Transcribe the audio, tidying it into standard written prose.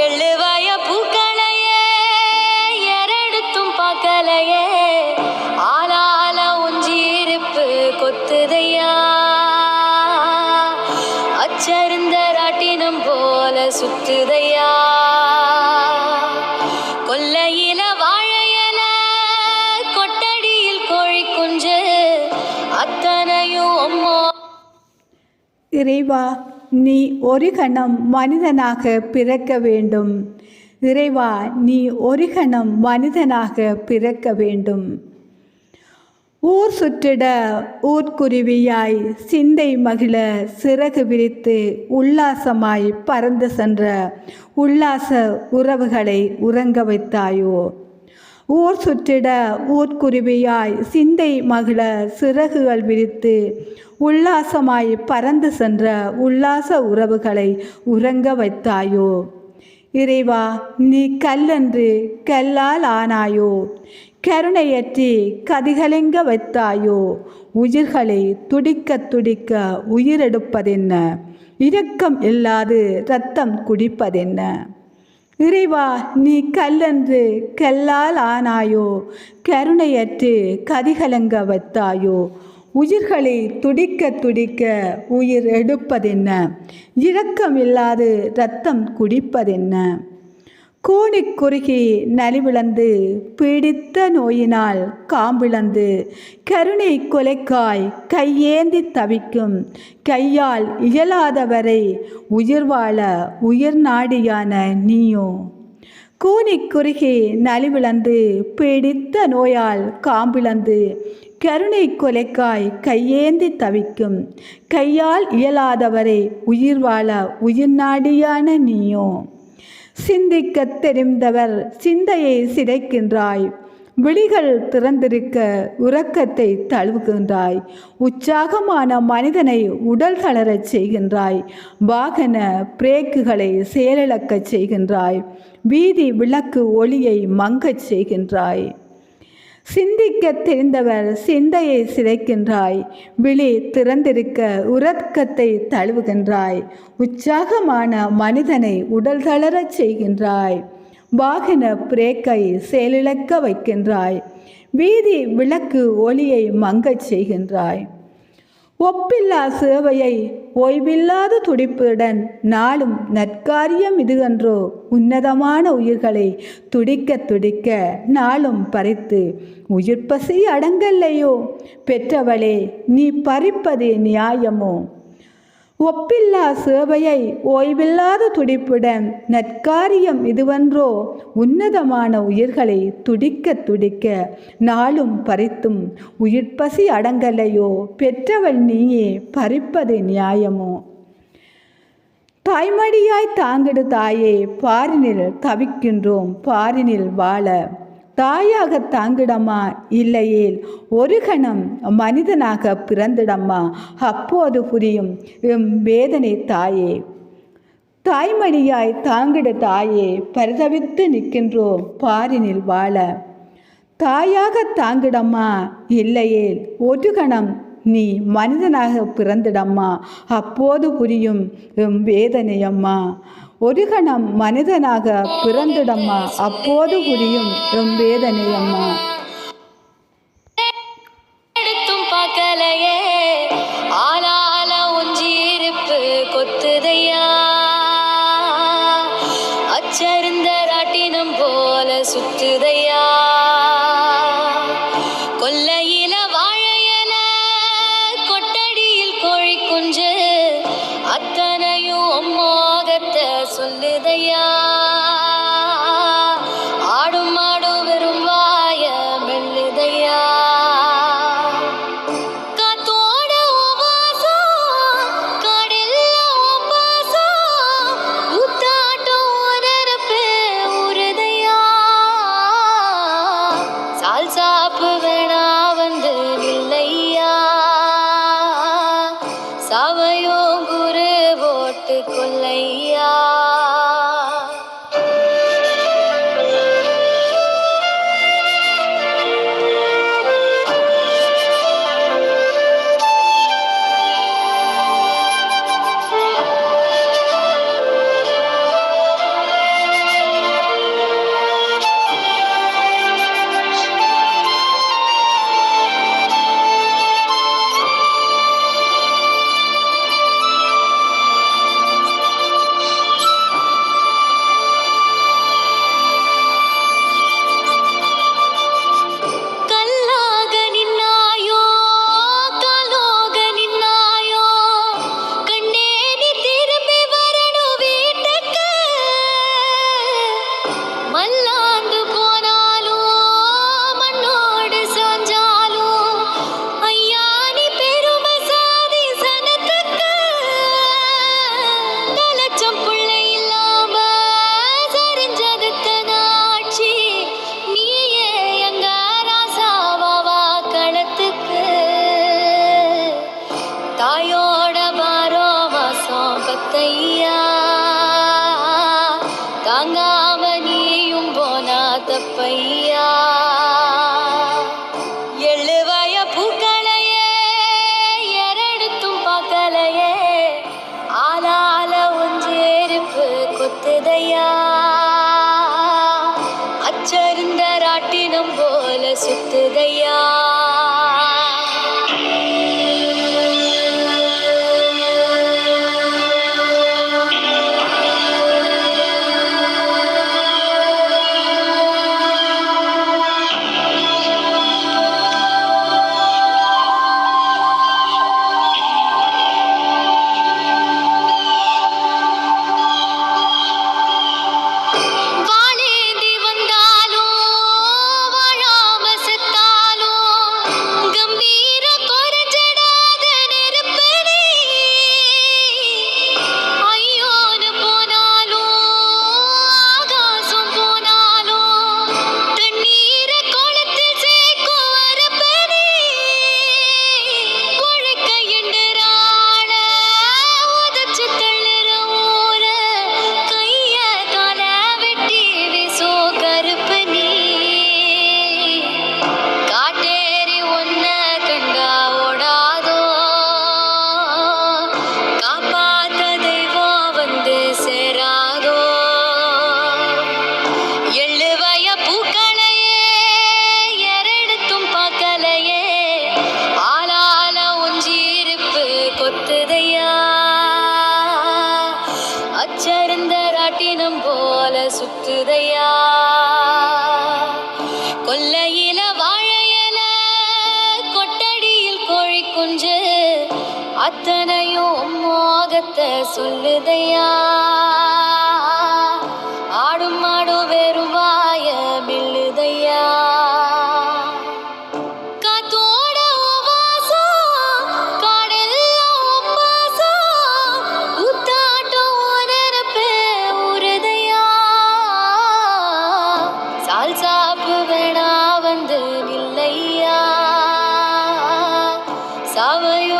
எழுவாய பூக்களையே எரடுத்தும் பார்க்கலையே ஆளால உஞ்சிருப்பு கொத்துதையா அச்சருந்த ராட்டினம் போல சுத்துதையா கொல்லையில வாழையல கொட்டடியில் கோழி குஞ்சு அத்தனையும் அம்மோ. இறைவா, நீ ஒரு கணம் மனிதனாக பிறக்க வேண்டும். இறைவா, நீ ஒரு கணம் மனிதனாக பிறக்க வேண்டும். ஊர் சுற்றிட ஊர்க்குருவியாய் சிந்தை மகிழ சிறகு விரித்து உல்லாசமாய் பறந்து சென்ற உல்லாச உறவுகளை உறங்க வைத்தாயோ. ஊர் சுற்றிட ஊர்க்குருவியாய் சிந்தை மகிழ சிறகுகள் விரித்து உல்லாசமாய் பறந்து சென்ற உல்லாச உறவுகளை உறங்க வைத்தாயோ. இறைவா, நீ கல்லென்று கல்லால் ஆனாயோ. கருணையற்றி கதிகலங்க வைத்தாயோ. உயிர்களை துடிக்க துடிக்க உயிரெடுப்பதென்ன, இரக்கம் இல்லாது இரத்தம் குடிப்பதென்ன. இறைவா, நீ கல்லென்று கல்லால் ஆனாயோ. கருணையற்று கதிகலங்க வைத்தாயோ. உயிர்களை துடிக்க துடிக்க உயிர் எடுப்பதென்ன, இரக்கம் இல்லாது இரத்தம் குடிப்பதென்ன. கூனி குறுகி நலிவிழந்து பீடித்த நோயினால் காம்பிழந்து கருணை கொலைக்காய் கையேந்தி தவிக்கும் கையால் இயலாதவரை உயிர் வாழ உயிர் நாடியான நீயோ. கூனி குறுகி நலிவிழந்து பீடித்த நோயால் காம்பிழந்து கருணை கொலைக்காய் கையேந்தி தவிக்கும் கையால் இயலாதவரை உயிர் வாழ உயிர் நாடியான நீயோ. சிந்திக்க தெரிந்தவர் சிந்தையை சிதைக்கின்றாய். விழிகள் திறந்திருக்க உறக்கத்தை தழுவுகின்றாய். உற்சாகமான மனிதனை உடல் தளரச் செய்கின்றாய். வாகன பிரேக்குகளை செயலிழக்கச் செய்கின்றாய். வீதி விளக்கு ஒளியை மங்கச் செய்கின்றாய். சிந்திக்க தெரிந்தவர் சிந்தையை சிதைக்கின்றாய். விழி திறந்திருக்க உறக்கத்தை தழுவுகின்றாய். உற்சாகமான மனிதனை உடல் தளரச் செய்கின்றாய். வாகன பிரேக்கை செயலிழக்க வைக்கின்றாய். வீதி விளக்கு ஒளியை மங்கச் செய்கின்றாய். ஒப்பில்லா சேவையை ஓய்வில்லாத துடிப்புடன் நாளும் நற்காரியம் இது அன்றோ. உன்னதமான உயிர்களை துடிக்க துடிக்க நாளும் பறித்து உயிர் பசி அடங்கல்லையோ. பெற்றவளே, நீ பறிப்பது நியாயமோ. ஒப்பில்லா சேவையை ஓய்வில்லாத துடிப்புடன் நற்காரியம் இதுவன்றோ. உன்னதமான உயிர்களை துடிக்க துடிக்க நாளும் பறித்தும் உயிர் பசி அடங்கலையோ. பெற்றவள் நீயே, பறிப்பது நியாயமோ. தாய்மடியாய் தாங்கிடு தாயே, பாரினில் தவிக்கின்றோம் பாரினில் வாழ. தாயாக தாங்கிடம்மா, இல்லையேல் ஒரு கணம் மனிதனாக பிறந்திடம்மா. அப்போது புரியும் எம் வேதனை தாயே. தாய்மடியாய் தாங்கிட தாயே, பரிதவித்து நிற்கின்றோம் பாரினில் வாழ. தாயாக தாங்கிடம்மா, இல்லையேல் ஒரு கணம் நீ மனிதனாக பிறந்திடம்மா. அப்போது புரியும் எம் வேதனையம்மா. ஒரு கணம் மனிதனாக பிறந்திடம்மா. அப்போது புரியும் எம் வேதனையம்மா. எடுத்தும் பார்க்கலையே ஆளால உஞ்சிருப்பு கொத்துதையா அச்சருந்த ராட்டினம் போல சுத்துதையா கொல்லையில வாழையல கொட்டடியில் கோழி குஞ்சு அத்தனையும் அம்மோகத்தை சொல்லுதையா ஆடும் மாடு வெறும் வாய மெல்லுதையா காத்தோட உபாசம் காடெல்ல உபாசம் ஊத்தாட்டம் உணரப்பு உருதையா சால் சாப்பு வேணா வந்து இல்லையா சாவையோ குரு போட்டு கொல்லையா தாயோட பாரோ மாசம் பத்தையா, தாங்காம நீயும் போனா தப்பையா. எழுவய பூக்களையே எரடுத்தும் பார்க்கலையே, ஆளால ஒஞ்சேருப்பு கொத்துதையா. அச்சருந்த ராட்டினம் போல சுத்துதையா. வாழேந்தி வந்தாலும் வாழாம செத்தாலும் கம்பீர குறைஞ்சிடாத நெருப்பு நீ. ஐயோன்னு போனாலும் ஆகாசம் போனாலும் தண்ணீர குளத்தில் சேர்க்கும் வரப்பு நீ. உழைக்க எண்டுறாள உதச்சு தள்ளுற ஊர, கைய கால வெட்டி வீசோ கருப்பு நீ. காட்டேரி ஒன்ன கண்டா ஓடாதோ, காப்பாத்த தெய்வம் வந்து சேராதோ. எழுவய பூக்களையே எரடுத்தும் பார்க்கலையே, ஆளால ஒஞ்சிருப்பு கொத்துதையா. அச்சருந்த ராட்டினம் போல சுத்துதையா. கொல்லையில வாழையில கொட்டடியில் கோழி குஞ்சு, அத்தனையும் மோகத்தை சொல்லுதையா. ஆடும் மாடும் வெறும் வாய மெல்லுதையா. காத்தோட வாசம் காடெல்லாம் பாசம், ஊத்தாட்டம் உனரப்பே உருதையா. சால் சாப்பு வேணா வந்து நில்லையா. சாவையோ